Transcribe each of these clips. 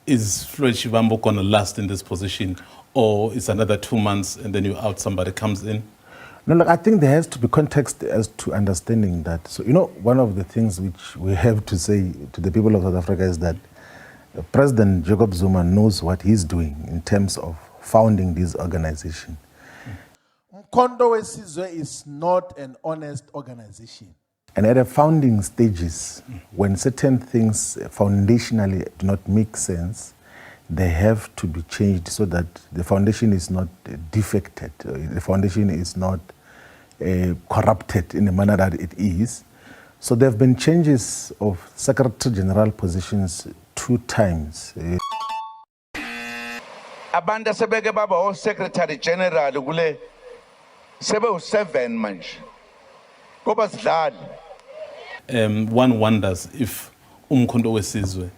is Floyd Shivambu going to last in this position, or is another 2 months and then you out, somebody comes in? No, look, I think there has to be context as to understanding that. So, one of the things which we have to say to the people of South Africa is that President Jacob Zuma knows what he's doing in terms of founding this organization. Mkondo Wesizwe is not an honest organization. And at the founding stages, when certain things foundationally do not make sense, they have to be changed so that the foundation is not defected, the foundation is not corrupted in the manner that it is. So there have been changes of Secretary General positions 2 times. Abanda sebeke baba o Secretary General kule sebe u7 manje. Ngoba sidlali. One wonders if Umkhonto Wesizwe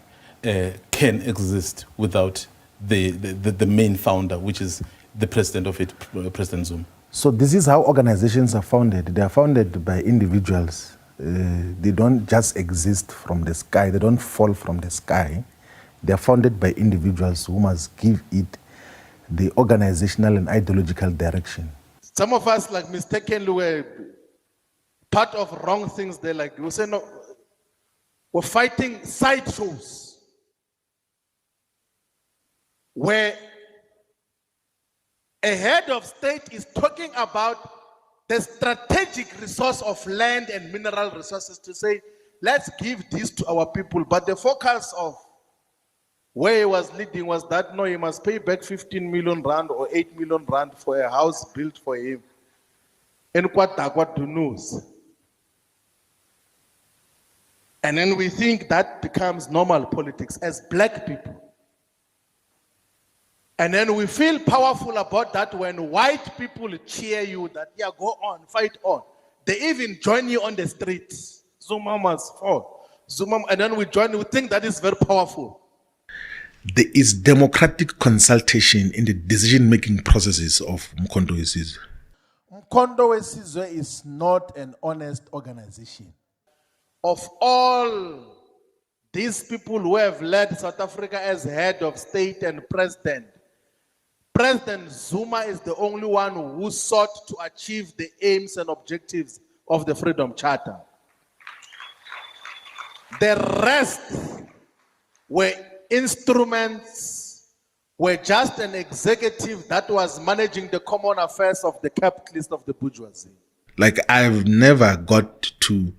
can exist without the main founder, which is the president of it, President Zuma. So this is how organizations are founded. They are founded by individuals. They don't just exist from the sky. They don't fall from the sky. They are founded by individuals who must give it the organizational and ideological direction. Some of us, like, mistakenly were part of wrong things there. Like, we say, no, we're fighting side shows where a head of state is talking about the strategic resource of land and mineral resources to say, let's give this to our people. But the focus of where he was leading was that, no, he must pay back 15 million rand or 8 million rand for a house built for him in Kwatagwa news. And then we think that becomes normal politics as black people. And then we feel powerful about that when white people cheer you that, yeah, go on, fight on. They even join you on the streets. Zuma must fall. Zuma, and then we join, we think that is very powerful. There is democratic consultation in the decision-making processes of Mkondo Wesizwe. Mkondo Wesizwe is not an honest organization. Of all these people who have led South Africa as head of state and president, President Zuma is the only one who sought to achieve the aims and objectives of the Freedom Charter. The rest were instruments, were just an executive that was managing the common affairs of the capitalist of the bourgeoisie. Like, I've never got to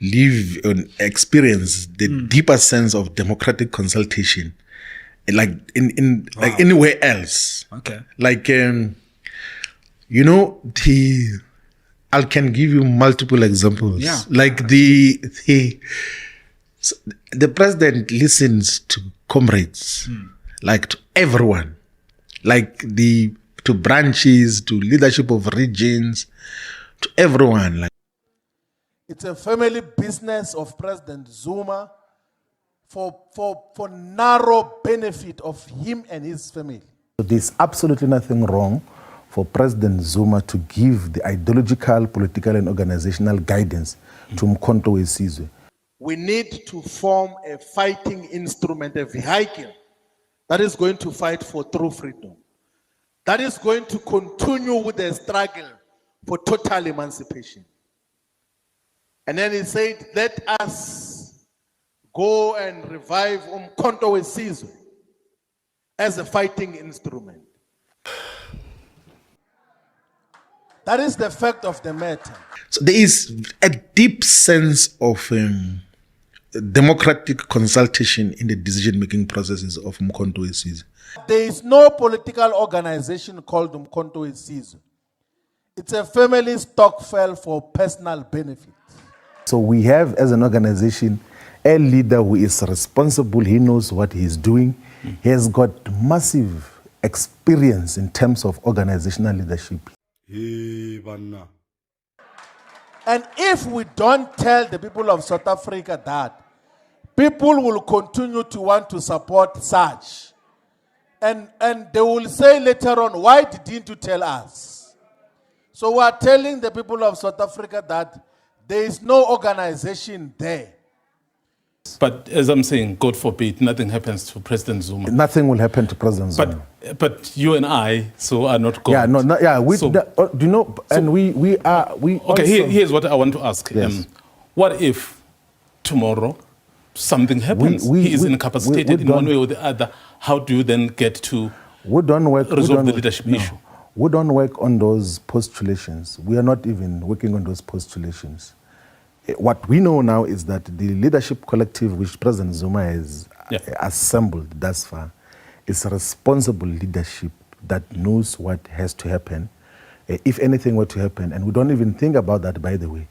live and experience the deeper sense of democratic consultation like like anywhere else. Okay. Like, I can give you multiple examples. Yeah. Like the president listens to comrades, like to everyone, like to branches, to leadership of regions, to everyone. Like, it's a family business of President Zuma for narrow benefit of him and his family. There's absolutely nothing wrong for President Zuma to give the ideological, political, and organizational guidance to Mkondo Wesizwe. We need to form a fighting instrument, a vehicle that is going to fight for true freedom, that is going to continue with the struggle for total emancipation. And then he said, let us go and revive Mkondo Wesizwe as a fighting instrument. That is the fact of the matter. So there is a deep sense of democratic consultation in the decision-making processes of Mkondo Wesizwe. There is no political organization called Mkondo Wesizwe. It's a family stokvel for personal benefit. So we have, as an organization, a leader who is responsible. He knows what he's doing. He has got massive experience in terms of organizational leadership. And if we don't tell the people of South Africa that, people will continue to want to support such. And they will say later on, why didn't you tell us? So we are telling the people of South Africa that there is no organization there. But as I'm saying, God forbid, nothing happens to President Zuma. Nothing will happen to President Zuma. But you and I, so are not God. Yeah, no, yeah. So- Do you know? And we are. Okay, also, here's what I want to ask. Yes. What if tomorrow something happens? He is incapacitated in one way or the other. How do you then get to we don't work. resolve the leadership issue? We don't work on those postulations. We are not even working on those postulations. What we know now is that the leadership collective which President Zuma has assembled thus far is a responsible leadership that knows what has to happen, if anything were to happen, and we don't even think about that, by the way.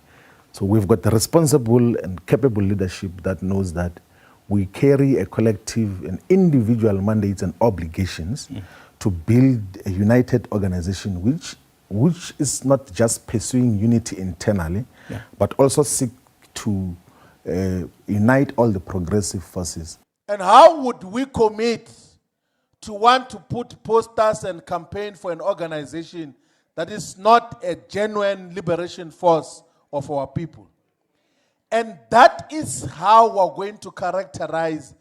So we've got a responsible and capable leadership that knows that we carry a collective and individual mandates and obligations to build a united organization which is not just pursuing unity internally, but also seek to unite all the progressive forces. And how would we commit to want to put posters and campaign for an organization that is not a genuine liberation force of our people? And that is how we're going to characterize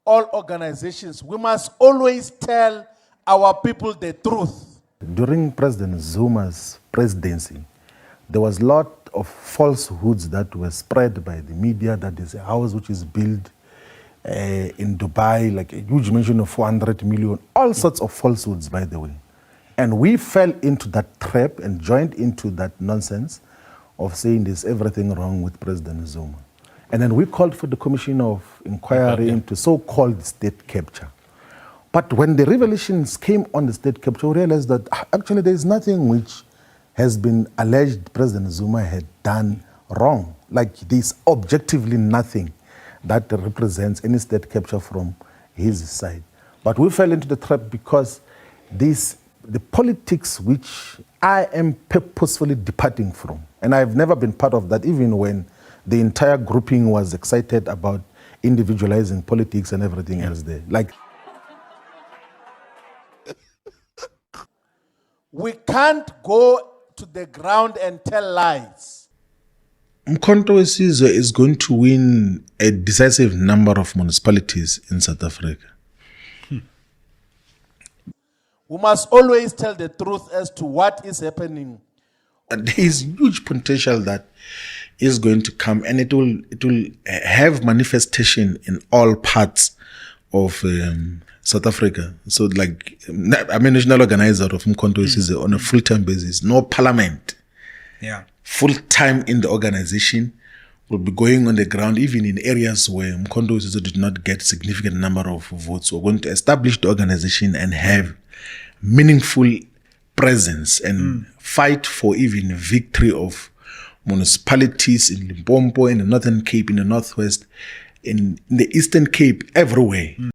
all organizations. We must always tell our people the truth. During President Zuma's presidency, there was a lot of falsehoods that were spread by the media, that there's a house which is built in Dubai, like a huge mention of 400 million, all sorts of falsehoods, by the way. And we fell into that trap and joined into that nonsense of saying there's everything wrong with President Zuma. And then we called for the commission of inquiry into so-called state capture. But when the revelations came on the state capture, we realized that actually there is nothing which has been alleged President Zuma had done wrong. Like there's objectively nothing that represents any state capture from his side. But we fell into the trap because the politics which I am purposefully departing from, and I've never been part of that, even when the entire grouping was excited about individualizing politics and everything else there. Like, We can't go to the ground and tell lies. Umkhonto weSizwe is going to win a decisive number of municipalities in South Africa. We must always tell the truth as to what is happening. And there is huge potential that is going to come, and it will have manifestation in all parts of South Africa. So, like, I'm a national organizer of Umkhonto weSizwe on a full-time basis. No parliament. Yeah. Full-time in the organization. Will be going on the ground, even in areas where Umkhonto weSizwe did not get significant number of votes. We're going to establish the organization and have meaningful presence and fight for even victory of municipalities in Limpopo, in the Northern Cape, in the Northwest, in the Eastern Cape, everywhere.